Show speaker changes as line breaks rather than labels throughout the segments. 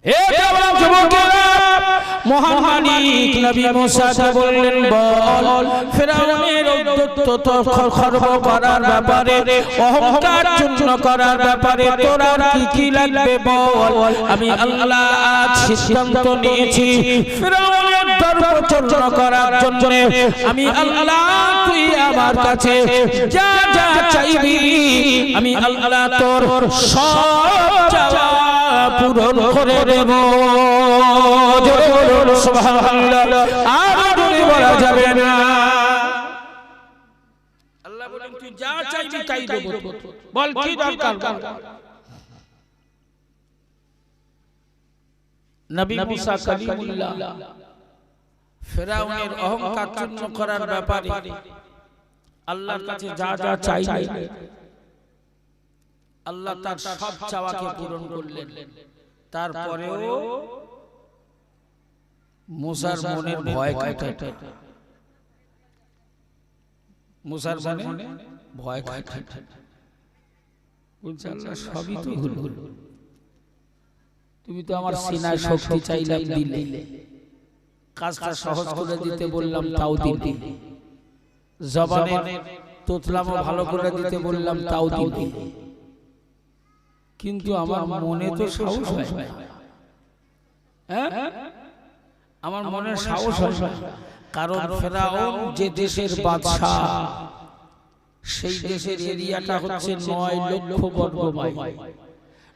হে জওয়ান যুবকেরা, মহান মালিক নবী মুসাকে বললেন, বল ফিরআউনের উদ্ধত খর্ব করার ব্যাপারে, অহংকার চূর্ণ করার ব্যাপারে তোর আর কি লাগবে বল। আমি আল্লাহ আজ সিদ্ধান্ত নিয়েছি ফিরআউনের দর্প চূর্ণ করার জন্য আমি আল্লাহ, তুই আমার কাছে যা যা চাইবি আমি আল্লাহ তোর সব চাওয়া পূরণ করে দেব। সুবহানাল্লাহ, আর জোরে বলা যাবে না। আল্লাহ বলেন, তুই যা চাইবি তাই দেব, বল কি দরকার। নবী মুসা কালিমুল্লাহ ফিরআউনের অহংকার চূর্ণ করার ব্যাপারে আল্লাহর কাছে যা যা চাইলেন, আল্লাহ তার সব চাওয়াকে পূরণ করলেন। তারপরেও মুসার মনের ভয় কাটে, মুসার মনে ভয় কাটে, বলছে আল্লাহ সবই তো হলো, তুমি তো আমার সিনায় শক্তি চাইলাম দিলে, কাজটা সহজ করে দিতে বললাম তাও দিলে, জবানের তোতলামও ভালো করে দিতে বললাম তাও দিলে, কিন্তু আমার মনে তো সাহস হয় না। হ্যাঁ, আমার মনে সাহস হয় না, কারণ ফিরআউন যে দেশের বাদশা, সেই দেশের এরিয়াটা হচ্ছে 9 লক্ষ বর্গ মাইল।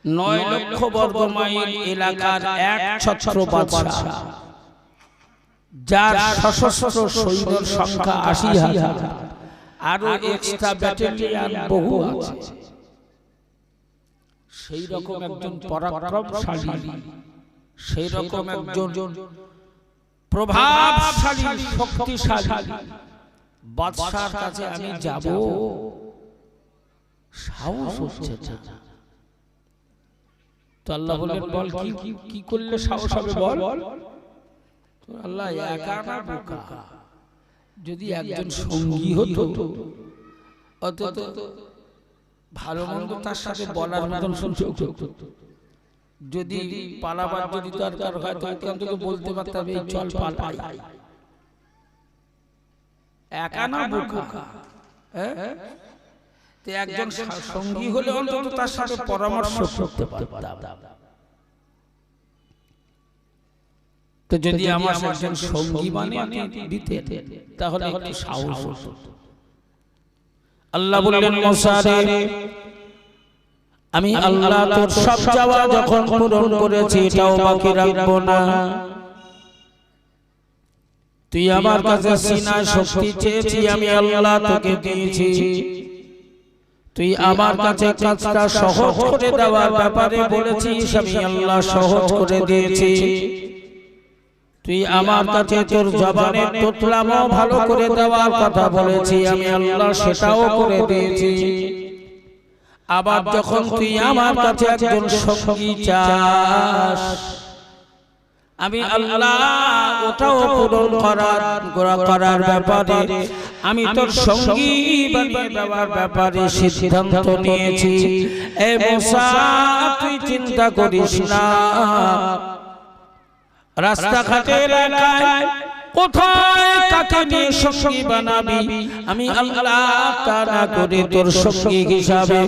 9 লক্ষ বর্গ মাইল এলাকার এক ছত্র বাদশা, যার সশস্ত্র সৈন্যের সংখ্যা 80,000, আরো এক্সট্রা ব্যাটালিয়ন বহু আছে। সেই রকম একজন পরাক্রমশালী, সেই রকম একজন প্রভাবশালী শক্তিশালী বাদশার কাছে আমি যাব, সাহস হচ্ছে না। তো আল্লাহ বলেন, বল কি করলে সাহস হবে বল। তো আল্লাহ একা না বোকা, যদি একজন সঙ্গী হতো, অন্তত ভালো মন্দ তার সাথে বলার মতন সুযোগ হতো। যদি পালাবার যদি দরকার হয় তো এখান থেকে বলতে পারতাম, এই চল পালাই। একা না বোকা, তো একজন সঙ্গী হলে অন্তত তার সাথে পরামর্শ করতে পারতাম। তো যদি আমার একজন সঙ্গী বানিয়ে দিতেন তাহলে একটু সাহস হতো। আল্লাহ বললেন, মুসা রে, আমি আল্লাহ তোর সব চাওয়া যখন পূরণ করেছি এটাও বাকি রাখবো না। তুই আমার কাছে সিনায় শক্তি চেয়েছি, আমি আল্লাহ তোকে দিয়েছি। তুই আমার কাছে কাজটা সহজ করে দেওয়ার ব্যাপারে বলেছিস, আমি আল্লাহ সহজ করে দিয়েছি। তুই আমার কাছে তোর জবানের তোতলামও ভালো করে দেওয়ার কথা বলেছি, আমি আল্লাহ সেটাও করে দিয়েছি। আবার যখন তুই আমার কাছে একজন সঙ্গী চাস, আমি আল্লাহ ওটাও পূরণ করার ব্যাপারে আমি তোর সঙ্গী বানিয়ে দেওয়ার ব্যাপারে সিদ্ধান্ত নিয়েছি। এ মুসা, তুই চিন্তা করিস না। রাস্তাঘাটের এলাকায় কোথায় কাকে নিয়ে সঙ্গী বানাবি, আমি আল্লাহ তা না করে তোর সঙ্গী হিসাবে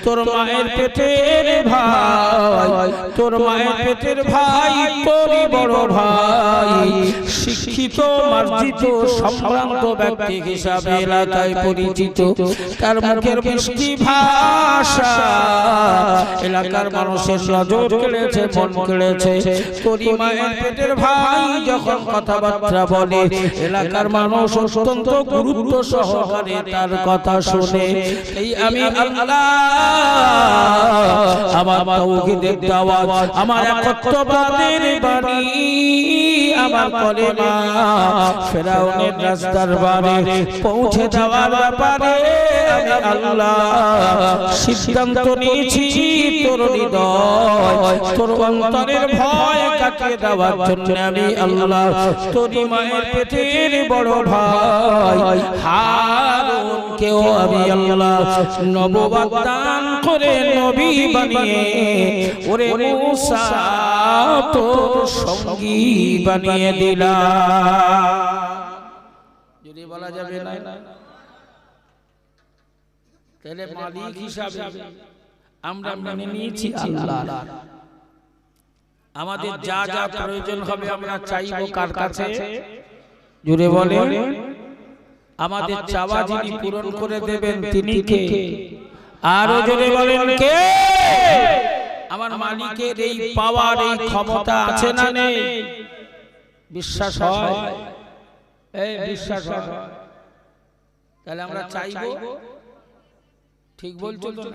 তোর মায়ের পেটের ভাই, তোর মায়ের পেটের ভাই, তোরই বড় ভাই, শিক্ষিত মার্জিত সম্ভ্রান্ত ব্যক্তি হিসাবে এলাকায় পরিচিত, তার মুখের মিষ্টি ভাষা এলাকার মানুষের নজর কেড়েছে, মন কেড়েছে। তোরই মায়ের পেটের ভাই যখন কথাবার্তা বলে, এলাকার মানুষ অত্যন্ত গুরুত্ব সহকারে তার কথা শুনে। এই আমি আল্লাহ আমার তাওহীদের দাওয়াত, আমার একত্ববাদের বাণী, আমার কলেমা ফিরআউনের রাজদরবারে পৌঁছে দেওয়ার ব্যাপারে আমি আল্লাহ সিদ্ধান্ত নিয়েছি। তোর হৃদয়, তোর অন্তরের ভয় কাটিয়ে দেওয়ার জন্য আমি আল্লাহ তোরই মায়ের পেটের বড় ভাই হারুনকেও আমি আল্লাহ নবুয়ত দান করে নবী বানিয়ে, ওরে মুসা তোর সঙ্গী বানিয়ে দিলাম। যদি বলা যাবে না, তাহলে মালিক হিসাবে আমরা মেনে নিয়েছি আল্লাহ। আমাদের যা যা প্রয়োজন হবে আমরা চাইবো কার কাছে? জুড়ে বলে, আমাদের চাওয়া যিনি পূরণ করে দেবেন তিনি কে? আরো জোরে বলেন কে? আমার মালিকের এই পাওয়ার, এই ক্ষমতা আছে না নেই? বিশ্বাস হয়? এই বিশ্বাস হয়? তাহলে আমরা চাইবো, ঠিক বলছো তো?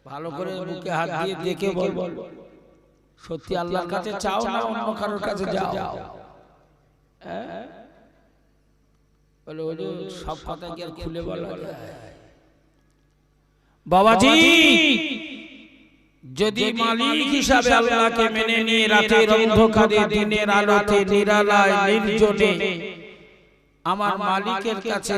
ভালো করে বুকে হাত দিয়ে দেখে বল, সত্যি আল্লাহর কাছে চাও না অন্য কারোর কাছে যাও? বলে ওই সব কথা কি আর খুলে বলা যায়? বাবাজি, যদি মালিক হিসাবে আল্লাহকে মেনে নিয়ে রাতের অন্ধকারে দিনের আলোতে নিরালায় নির্জনে আমার মালিকের কাছে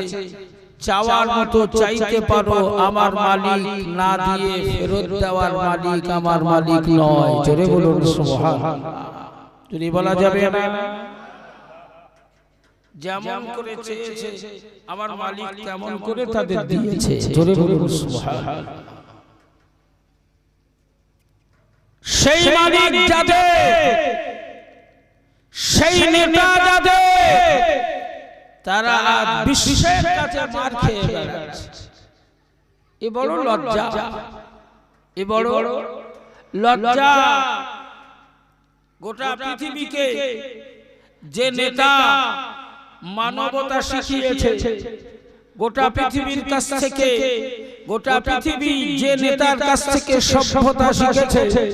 চাওয়ার মতো চাইতে পারো, আমার মালিক না দিয়ে ফেরত দেওয়ার মালিক আমার মালিক নয়। জোরে বলুন সুবহানাল্লাহ। যদি বলা যাবে না, যেমন করে চেয়েছে আমার মালিক তেমন করে তাদের দিয়েছে। জোরে বলুন সুবহানাল্লাহ। সেই মালিক যাদের, সেই নেতা যাদের, তারা আজ বিশ্বের কাছে মার খেয়ে বেড়াচ্ছে। এ বড় লজ্জা, এ বড় লজ্জা। গোটা পৃথিবীকে যে নেতা মানবতা শিখিয়েছে, গোটা পৃথিবীর কাছ থেকে, গোটা পৃথিবী যে নেতার কাছ থেকে সভ্যতা শিখেছে,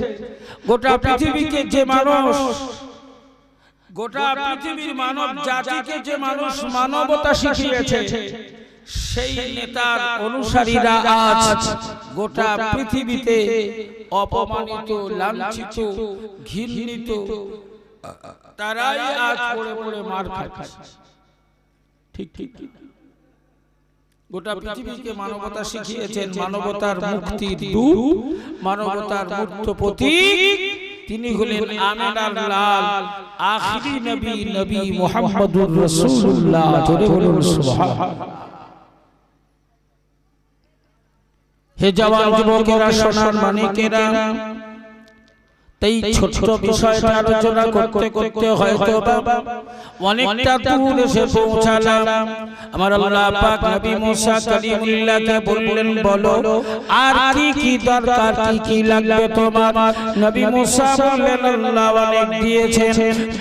গোটা পৃথিবীকে যে মানুষ, গোটা পৃথিবীর মানব জাতিকে যে মানুষ মানবতা শিখিয়েছে, সেই নেতার অনুসারীরা আজ গোটা পৃথিবীতে অপমানিত, লাঞ্ছিত, ঘৃণিত, তারাই আজ পড়ে পড়ে মার খাচ্ছে। ঠিক ঠিক। গোটা পৃথিবীকে মানবতা শিখিয়েছেন, মানবতার মুক্তির দূত, মানবতার মুক্ত প্রতীক তিনি হলেন আমিনার লাল, আখিরি নবী, নবী মুহাম্মদুর রাসূলুল্লাহ। জোরে বলুন সুবহানাল্লাহ। হে জওয়ান যুবকেরা, সোনার মানিকেরা, এই ছোট বিষয়টা আলোচনা করতে করতে হয়তো অনেকটা দূর এসে পৌঁছালাম। আমার আল্লাহ পাক নবী মুসা কালিমুল্লাহকে বললেন, বলো আর কি কি দরকার, কি কি লাগবে তোমার? নবী মুসা বললেন, আল্লাহ অনেক দিয়েছেন,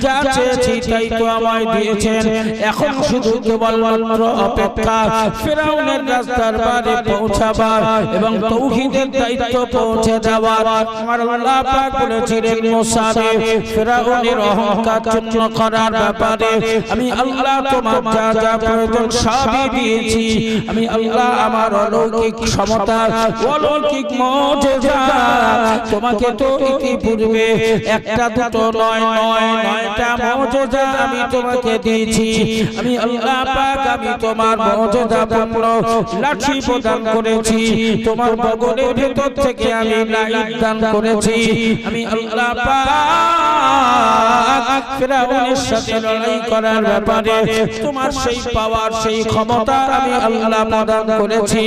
যা চেয়েছি তাই তো আমায় দিয়েছেন, এখন শুধু কেবলমাত্র অপেক্ষা ফিরআউনের রাজদরবারে পৌঁছাবার এবং তাওহীদের দায়িত্ব পৌঁছে দেওয়ার। আমার আল্লাহ পাক বলেছিলেন, মুসাকে ফিরআউনের অহংকার চূর্ণ করার ব্যাপারে আমি আল্লাহ তোমার যা যা প্রয়োজন সবই দিয়েছি। আমি আল্লাহ আমার অলৌকিক ক্ষমতা, অলৌকিক মুজিজা তোমাকে তো ইতিপূর্বে একটা দুটো নয়, নয়টা মুজিজা আমি তোমাকে দিয়েছি। আমি আল্লাহ পাক আমি তোমার মুজিজা পূর্ণ লাঠি প্রদান করেছি, তোমার বগলের ভেতর থেকে আমি লাইট দান করেছি। আমি আল্লাহ পাক ফিরআউনের সাথে লড়াই করার ব্যাপারে তোমার সেই পাওয়ার, সেই ক্ষমতা আমি আল্লাহ প্রদান করেছি।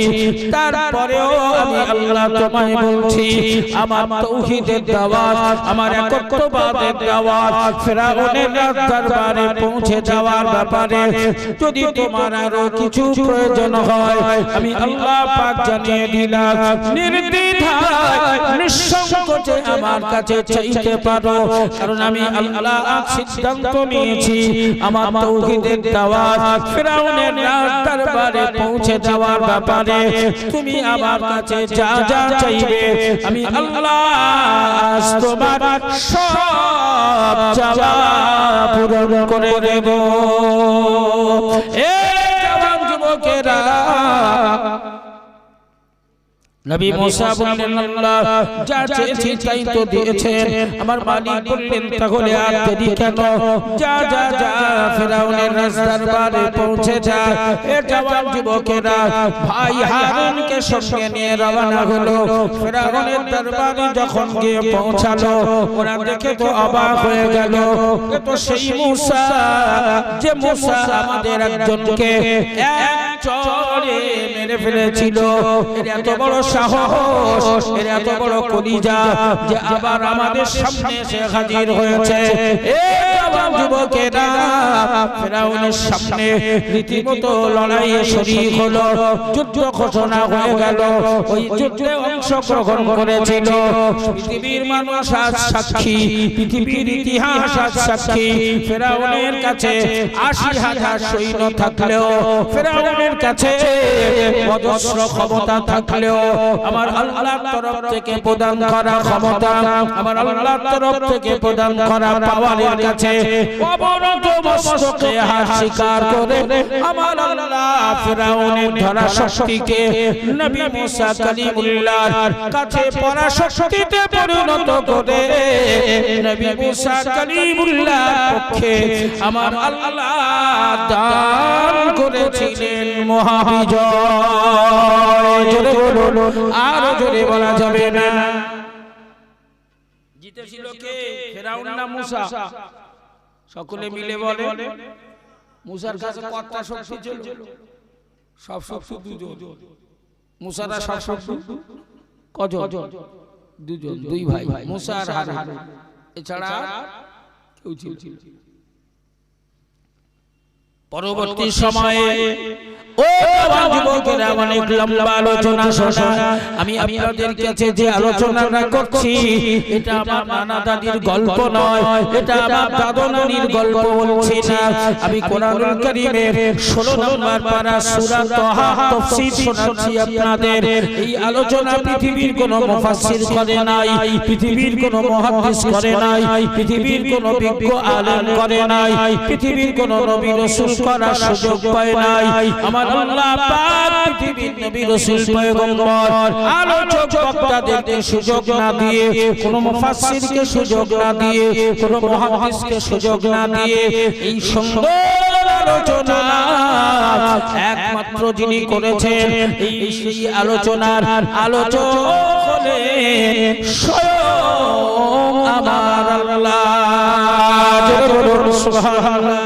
তারপরেও আমি আল্লাহ তোমায় বলছি, আমার তাওহীদের দাওয়াত, আমার একত্ববাদের দাওয়াত ফিরআউনের দরবারে পৌঁছে যাওয়ার ব্যাপারে যদি তোমার আরো কিছু প্রয়োজন হয়, আমি আল্লাহ পাক জানিয়ে দিলাম, নির্দ্বিধায় নিঃসংকোচে আমার কাছে চাইতে পারো। কারণ আমি আল্লাহ সিদ্ধান্ত নিয়েছি আমার তাওহীদের দাওয়াত ফিরআউনের দরবারে পৌঁছে যাওয়ার ব্যাপারে তুমি আমার কাছে যা যা চাইবে আমি আল্লাহ তোমার সব চাওয়া পূরণ করে দেব। এ জওয়ান যুবকেরা, নবী মুসা বললেন আল্লাহ যা চেয়েছি তাই তো দিয়েছেন। আমার মালিক বললেন তাহলে আর দেরি কেন, যা যা যা ফিরাউনের রাজদরবারে পৌঁছে যা। এ জওয়ান যুবকেরা ভাই হারুনকে সঙ্গে নিয়ে রওনা হলো। ফিরাউনের দরবারে যখন গিয়ে পৌঁছালো ওরা দেখে তো অবাক হয়ে গেল, এ তো সেই মুসা যে মুসা আমাদের একজনকে এক চড়ে মেরে ফেলেছিল। এর এত বড় সাহস, এর এত বড় কলিজা যে আবার আমাদের সামনে এসে হাজির হয়েছে। এই জওয়ান যুবকেরা ফিরাউনের সামনে রীতিমতো লড়াইয়ে শরীক হলো। যুদ্ধ ঘোষণা হয়ে গেল। ওই যুদ্ধে অংশগ্রহণ করেছিল পৃথিবীর মানুষ আজ সাক্ষী, পৃথিবীর ইতিহাস আজ সাক্ষী। ফিরাউনের কাছে ৮০,০০০ সৈন্য থাকলেও, ফিরাউনের কাছে অজস্র ক্ষমতা থাকলেও আমার আল্লাহর তরফ থেকে প্রদান করা ক্ষমতা, আমার আল্লাহর তরফ থেকে প্রদান করা পাওয়ারের কাছে অবনত মস্তকে হার স্বীকার করে আমার আল্লাহ ফিরাউনের ধরা শক্তিকে নবী মুসা কালিমুল্লাহর কাছে পরাশক্তিতে পরিণত করে নবী মুসা কালিমুল্লাহর পক্ষে আমার আল্লাহ দান করেছিলেন মহাবিজয়। জোরে বলুন, আর জোরে বলা যাবে না। জিতেছিল কে? ফিরাউন না মুসা? সকলে মিলে বলে। মুসার কাছে কতটা শক্তি ছিল? সব শক্তি দুজন। মুসারা সব শক্তি কজন? দুজন, দুই ভাই মুসা আর হারুন, এছাড়া কেউ ছিল। পরবর্তী সময়ে ও যুবকেরা অনেক লম্বা আলোচনা শোনা। আমি আপনাদের কাছে যে আলোচনাটা করছি এটা আমার নানা দাদির গল্প নয়, এটা আমার দাদা নানির গল্প বলছি না। আমি কোরআনুল কারীমের 16 নম্বর পারা সূরা তাহা তাফসীর শোনাচ্ছি আপনাদের। এই আলোচনা পৃথিবীর কোনো মুফাসসির করে নাই, পৃথিবীর কোনো মুহাদ্দিস করে নাই, পৃথিবীর কোনো বিজ্ঞ আলেম করে নাই, পৃথিবীর কোনো নবী রাসূল করার সুযোগ পায় নাই। আমার আল্লাহ পাক পৃথিবীর নবী রাসূল পয়গম্বর আলোচক বক্তাদেরকে সুযোগ না দিয়ে, কোন মুফাসসিরকে সুযোগ না দিয়ে, কোন মুহাদ্দিসকে সুযোগ না দিয়ে এই সুন্দর আলোচনা একমাত্র যিনি করেছেন, এই সেই আলোচনার আলোচক হলেন স্বয়ং আমার আল্লাহ। সুবহানাল্লাহ।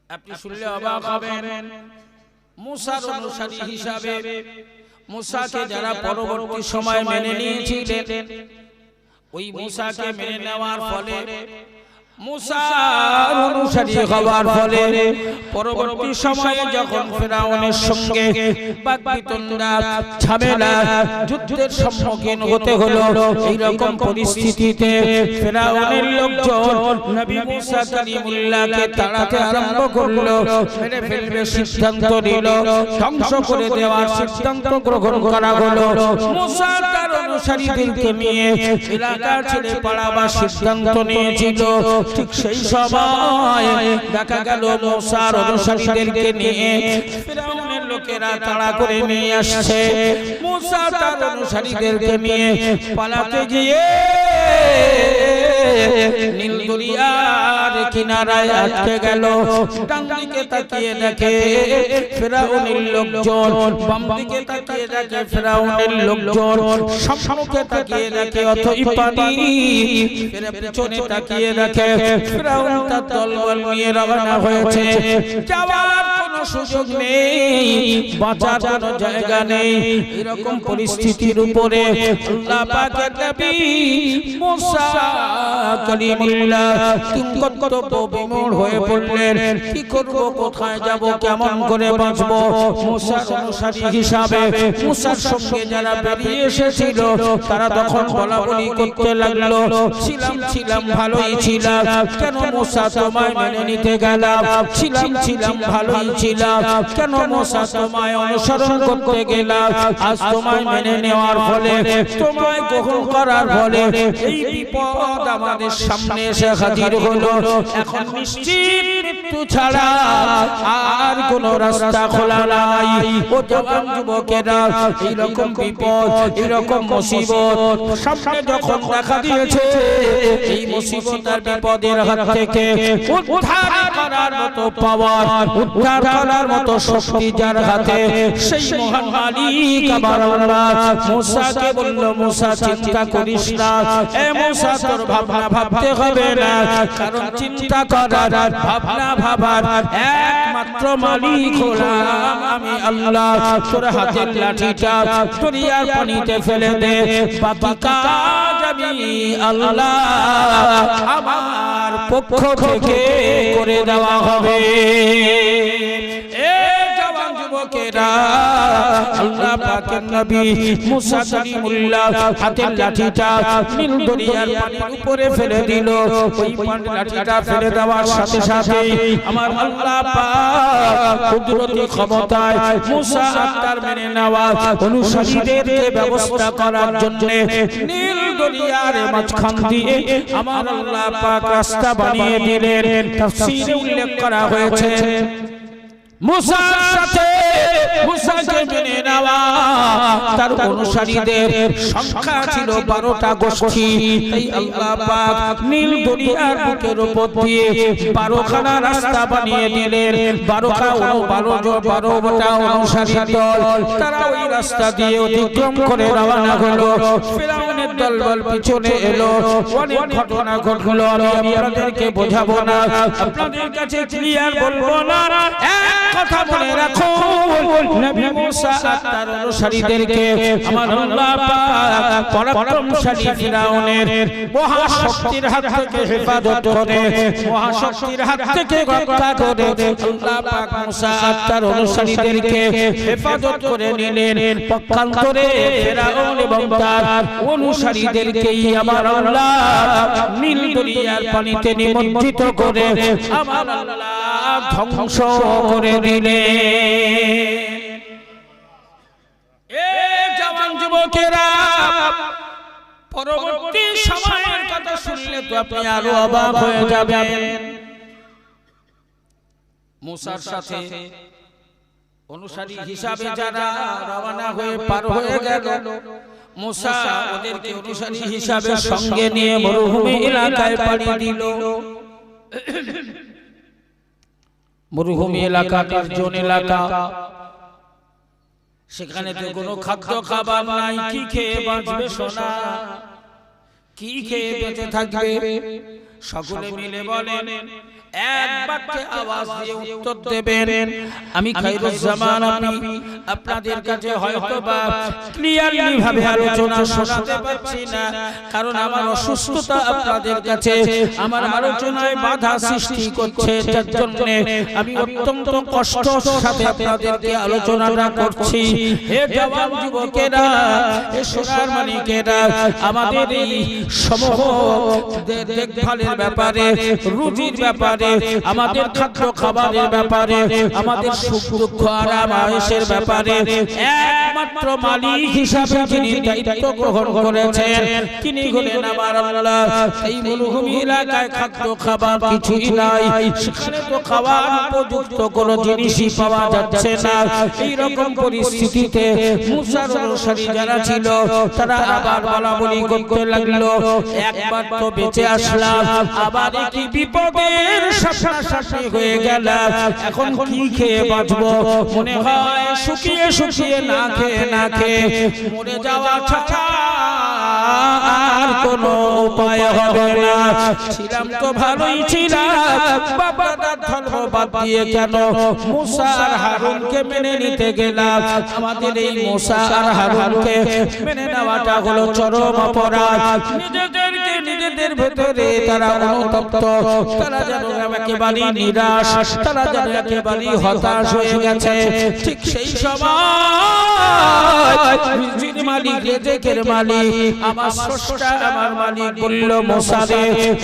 আপনি শুনলে অবাক হবেন, মুসার অনুসারী হিসাবে মুসাকে যারা পরবর্তী সময় মেনে নিয়েছিলেন, ওই মুসাকে মেনে নেওয়ার ফলে, মুসার অনুসারী হওয়ার ফলে পরবর্তী সময়ে যখন ফিরাউনের সঙ্গে বাকবিতণ্ডা, ঝামেলা, যুদ্ধের সম্মুখীন হতে হলো, এই রকম পরিস্থিতিতে ফিরাউনের লোকজন নবী মুসা কালিমুল্লাহকে তাড়াতে আরম্ভ করলো, মেরে ফেলবে সিদ্ধান্ত নিল, ধ্বংস করে দেওয়ার সিদ্ধান্ত গ্রহণ করা হলো। মুসা তার অনুসারীদেরকে নিয়ে এলাকা ছেড়ে পালাবার সিদ্ধান্ত নিয়েছিল। ঠিক সেই সময় দেখা গেল মুসার অনুসারীদেরকে নিয়ে ফিরাউনের লোকেরা তাড়া করে নিয়ে আসছে। মুসা তার অনুসারীদেরকে নিয়ে পালাতে গিয়ে নীল দরিয়ার কিনারায় আটকে গেল। ডান দিকে তাকিয়ে দেখে ফিরাউনের লোকজন, বাম দিকে তাকিয়ে দেখে ফিরাউনের লোকজন, সম্মুখে তাকিয়ে দেখে অথই পানি, পেছনে তাকিয়ে দেখে ফিরাউন তার দলবল নিয়ে রওনা হয়েছে। যাওয়ার কোনো সুযোগ নেই, বাঁচার কোনো জায়গা নেই। এরকম পরিস্থিতির উপরে আল্লাহ পাকের নবী মুসা কালিমুল্লাহ কর্তব্য বিমূঢ় হয়ে পড়লেন। কি করব, কোথায় যাব, কেমন করে বাঁচব? মুসার অনুসারী হিসাবে মুসার সঙ্গে যারা বেরিয়ে এসেছিল তারা তখন বলাবলি করতে লাগলো, ছিলাম ভালোই ছিলাম, কেন মুসা তোমায় মেনে নিতে গেলাম, ছিলাম ভালোই ছিলাম, ছিলাম, কেন মুসা তোমায় অনুসরণ করতে গেলাম, আজ তোমায় মেনে নেওয়ার ফলে, তোমায় গ্রহণ করার ফলে এই বিপদ আমাদের সামনে এসে হাজির হলো। এখন নিশ্চিত মৃত্যু ছাড়া আর কোন রাস্তা খোলা নাই। ও জওয়ান যুবকেরা, এইরকম বিপদ, এইরকম মুসিবত সামনে যখন দেখা দিয়েছে, এই মুসিবত আর বিপদের হাত থেকে উদ্ধার করার মতো পাওয়ার, উদ্ধার করার মতো শক্তি যার হাতে, সেই মহান মালিক আমার আল্লাহ মুসাকে বলল, মুসা চিন্তা করিস না, এ মুসা তোর ভাবনা ভাবতে হবে না, কারণ চিন্তা করার, ভাবনা ভাবার একমাত্র মালিক হলাম আমি আল্লাহ। তোর হাতের লাঠিটা দরিয়ার পানিতে ফেলে দে, বাকি কাজ আমি আল্লাহ আমার পক্ষ থেকে করে দেওয়া হবে। আল্লাহ পাকের নবী মুসা কালিমুল্লাহ হাতের লাঠিটা নীল দরিয়ার পানির উপরে ফেলে দিল। ওই লাঠিটা ফেলে দেওয়ার সাথে সাথে আমার আল্লাহ পাক কুদরতি ক্ষমতায় মুসা তার মেনে নেওয়া অনুসারীদেরকে ব্যবস্থা করার জন্য নীল দরিয়ার মাঝখান দিয়ে আমার আল্লাহ পাক রাস্তা বানিয়ে দিলেন। তাফসীরে উল্লেখ করা হয়েছে, মুসার সাথে মুসাকে মেনে নেওয়া তার অনুসারীদের সংখ্যা ছিল 12টা গোষ্ঠী। তাই আল্লাহ পাক নীল দরিয়ার বুকের উপর দিয়ে 12খানা রাস্তা বানিয়ে দিলেন। 12টা অনুসারী দল, তারা ওই রাস্তা দিয়ে অতিক্রম করে রওনা হলো। ফিরআউনের দলবল পিছনে এলো, অনেক ঘটনা ঘটলো, আমি আপনাদেরকে বোঝাবো না, আপনাদের কাছে ক্লিয়ার বলবো না। কথা মনে রাখো, নবী মুসা তার অনুসারীদেরকে আমার আল্লাহ পাক পরাক্রমশালী ফিরআউনের মহাশক্তির হাত থেকে হেফাজত করে, মহাশক্তির হাত থেকে রক্ষা করে আল্লাহ পাক মুসা তার অনুসারীদেরকে হেফাজত করে নিলেন। পক্ষান্তরে ফিরআউন এবং তার অনুসারীদেরকেই আমার আল্লাহ নীল দরিয়ার পানিতে নিমজ্জিত করে আমার আল্লাহ ধ্বংস করে দিলেন। এই জওয়ান যুবকেরা, পরবর্তী সময়ের কথা শুনলে তো আপনি আরো অবাক হয়ে যাবেন। মুসার সাথে অনুসারী হিসাবে যারা রওনা হয়ে পার হয়ে গেল, মুসা ওদেরকে অনুসারী হিসাবে সঙ্গে নিয়ে মরুভূমি এলাকায় পাড়ি দিল। মরুভূমি এলাকা, নির্জন এলাকা, সেখানে তো কোনো খাদ্য খাবার নাই। কি খেয়ে বাঁচবে সোনা, কি খেয়ে বেঁচে থাকবে? সকলে মিলে বলেন, এক বাক্যে আওয়াজ দিয়ে উত্তর দেবেন। আমি খায়রুজ জামান, আমি আপনাদের কাছে হয়তো বা ক্লিয়ারলি ভাবে আলোচনা শোনাতে পারছি না, কারণ আমার অসুস্থতা আপনাদের কাছে আমার আলোচনায় বাধা সৃষ্টি করছে। যার জন্য আমি অত্যন্ত কষ্টের সাথে আপনাদেরকে আলোচনাটা করছি। হে জওয়ান যুবকেরা, হে সোনার মানিকেরা, আমাদের এই সমূহ দেখভালের ব্যাপারে, রুজির ব্যাপারে, আমাদের খাদ্য খাবারের ব্যাপারে, আমাদের সুখ দুঃখ আরাম আয়েশের ব্যাপারে একমাত্র মালিক হিসাবে যিনি দায়িত্ব গ্রহণ করেছেন তিনি হলেন আমার আল্লাহ। এই মরুভূমি এলাকায় খাদ্য খাবার কিছুই নাই, সেখানে তো খাওয়ার উপযুক্ত কোনো জিনিসই পাওয়া যাচ্ছে না। এই রকম পরিস্থিতিতে মুসার অনুসারী যারা ছিল তারা আবার বলাবলি করতে লাগলো, একবার তো বেঁচে আসলাম, আবার কি বিপদের সামনাসামনি হয়ে গেল, এখন কি খেয়ে বাঁচবো? মনে হয় শুকিয়ে শুকিয়ে না খেয়ে মরে যাওয়া ছাড়া আর কোনো উপায় হবে না। ছিলাম তো ভালোই ছিলাম, বাবা দাদার ধর্ম বাদ দিয়ে কেন মুসা আর হারুনকে মেনে নিতে গেলাম? আমাদের এই মুসা আর হারুনকে মেনে নেওয়াটা হলো চরম অপরাধ। নিজেদের ভেতরে তারা অনুতপ্ত, তারা যেন একেবারে নিরাশ, তারা যেন একেবারে হতাশ হয়ে গেছে। ঠিক সেই সময় রিজিকের মালিক, রিজিকের মালিক, আমার স্রষ্টা, আমার মালিক বলল, মুসা রে,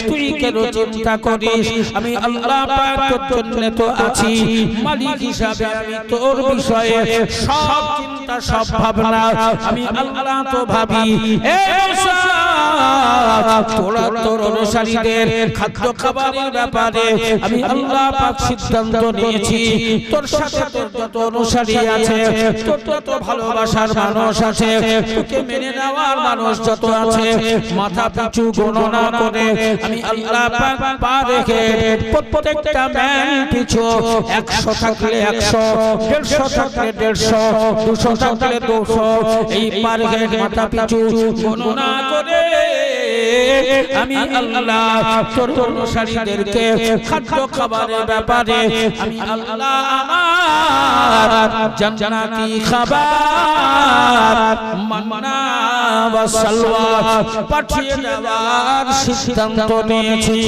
তুই কেন চিন্তা করিস? আমি আল্লাহ পাক তোর জন্য তো আছি, মালিক হিসাবে আমি তোর বিষয়ে সব চিন্তা, সব ভাবনা আমি আল্লাহ তো ভাবি। এ মুসা, তোরা তোর অনুসারীদের খাদ্য খাবারের ব্যাপারে আমি আল্লাহ পাক সিদ্ধান্ত নিয়েছি। তোর সাথে তোর যত অনুসারী আছে, তোর যত ভালোবাসার মানুষ আছে, তোকে মেনে নেওয়ার মানুষ যত আছে, মাথা পিছু গণনা করে আমি আল্লাহ পাক পা রেখে প্রত্যেকটা ম্যান পিছু 100 থাকলে 100, 150 থাকলে 150, 200 থাকলে 200, এই পার হেড মাথা পিছু গণনা করে আমি আল্লাহ তোর অনুসারীদেরকে খাদ্য খাবারের ব্যাপারে আমি আল্লাহ আমার জান্নাতি খাবার মান্না ওয়া সালওয়া পাঠিয়ে দেওয়ার সিদ্ধান্ত নিয়েছি।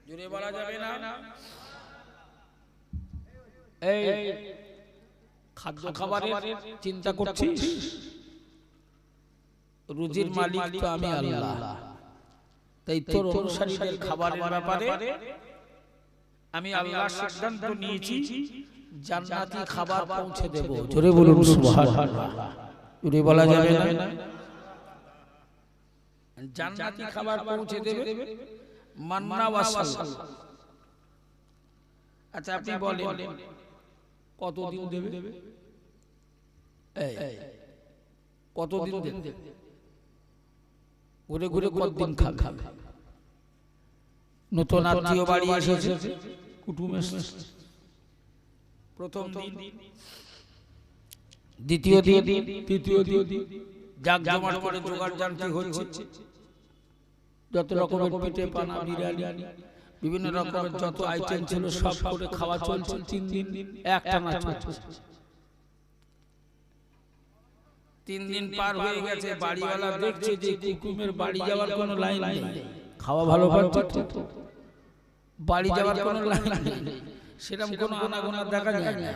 জোরে বলা যাবে না? এই খাদ্য খাবারের চিন্তা করছিস? রুজির মালিক তো আমি আল্লাহ, তাই তোর অনুসারীদের খাবারের ব্যাপারে আমি আল্লাহ সিদ্ধান্ত নিয়েছি, জান্নাতি খাবার পৌঁছে দেব। জোরে বলুন সুবহানাল্লাহ। জোরে বলা যাবে না? জান্নাতি খাবার পৌঁছে দেবে, মান্না ওয়া সালওয়া। আচ্ছা আপনি বলেন কতদিন দেবে? কতদিন দেবে? ঘুরে ঘুরে কতদিন খাবে? নতুন আত্মীয় বাড়ি এসেছে, কুটুম এসেছে, প্রথম দিন, দ্বিতীয় দিন, তৃতীয় দিন, জাকজমট করে জোগাড় জানতে হচ্ছে, যত রকমের পিঠে পানা, বিরিয়ানি, বিভিন্ন রকমের যত আইটেম ছিল সব করে খাওয়া চলছে। 3 দিন একটানা চলছে। 3 দিন পার হয়ে গেছে, বাড়িওয়ালা দেখছে যে কুকুমের বাড়ি যাওয়ার কোনো লাইন নেই, খাওয়া ভালো পাচ্ছে তো, বাড়ি যাওয়ার কোনো লাইন নেই, সেরকম কোনো আনাগোনা দেখা যায় না।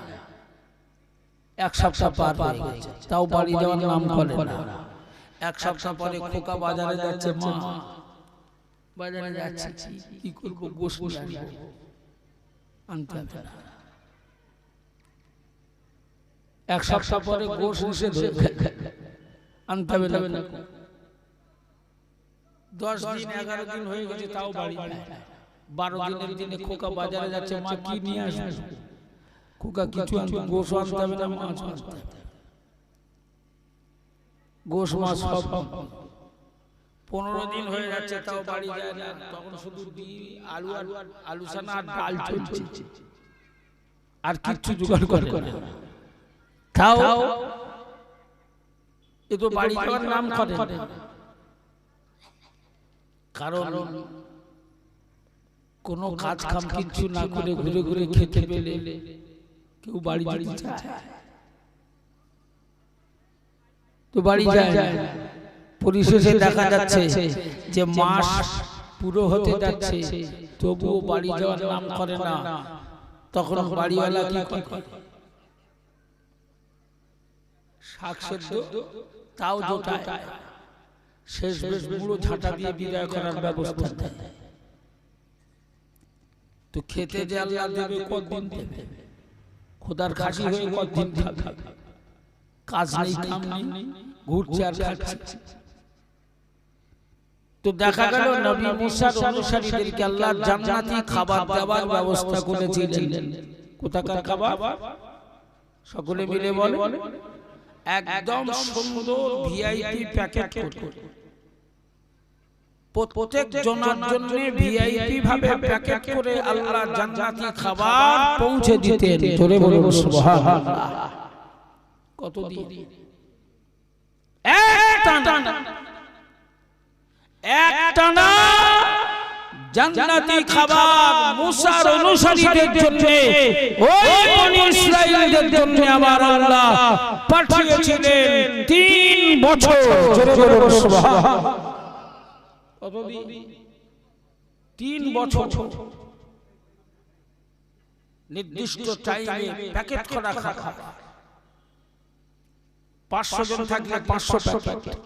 1 সপ্তাহ পার হয়ে গেছে, তাও বাড়ি যাওয়ার নাম করে না। 1 সপ্তাহ পরে খোকা বাজারে যাচ্ছে, মা বাজারে যাচ্ছে, কি করবো, গোশত আনতে হবে না। 1 সপ্তাহ পরে গোশত এসে আনতে হবে না। 10 দিন 11 দিন হয়ে গেছে, তাও বাড়ি যায়। 12 দিনের দিনে খোকা বাজারে যাচ্ছে, মা কি নিয়ে আসবে? খোকা কিছু আনতে, গোশত আনতে হবে না, মাছ আনতে হবে। গোশত মাছ সব। 15 দিন হয়ে যাচ্ছে, তাও বাড়ি যায় না। তখন শুধু আলু সানা আর ডাল চলছে, আর কিচ্ছু জোগাড় করে না। তাও এ তো বাড়ি যাওয়ার নাম করে, কারণ কোনো কাজ কাম কিছু না করে ঘুরে ঘুরে খেতে পেলে কেউ বাড়ি যেতে চায় তো বাড়ি যায়। পরিশেষে দেখা যাচ্ছে যে মাস পুরো হতে যাচ্ছে, তবুও বাড়ি যাওয়ার নাম করে না। তখন বাড়িওয়ালা কি করে? শাক সেদ্ধ তাও জোটায়, শেষ বেশ মুড়ো ঝাঁটা দিয়ে বিদায় করার ব্যবস্থা দেয়। তো খেতে যে আল্লাহ দেবে, কতদিন দেবে? খোদার খাসি হয়ে কতদিন খাবে? কাজ নেই, কাম নেই, ঘুরছে আর খাচ্ছে। তো দেখা গেল নবী মুসার অনুসারীদেরকে আল্লাহ জান্নাতি খাবার দেওয়ার ব্যবস্থা করেছিলেন। কোথাকার খাবার? সকলে মিলে বলে, একদম সুন্দর ভিআইপি প্যাকেট করে, প্রত্যেক জনের জন্য ভিআইপি ভাবে প্যাকেট করে আল্লাহ জান্নাতি খাবার পৌঁছে দিতেন। জোরে বলুন সুবহানাল্লাহ। কতদিন? একটানা জান্নাতি খাবার মুসার অনুসারীদের জন্য, ওই বনি ইসরাঈলদের জন্য আমার আল্লাহ পাঠিয়েছিলেন 3 বছর জোরে জোরে বলো সুবহানাল্লাহ। কতদিন? 3 বছর নির্দিষ্ট টাইমে প্যাকেট করা খাবার। 500 জন থাকলে 500 প্যাকেট,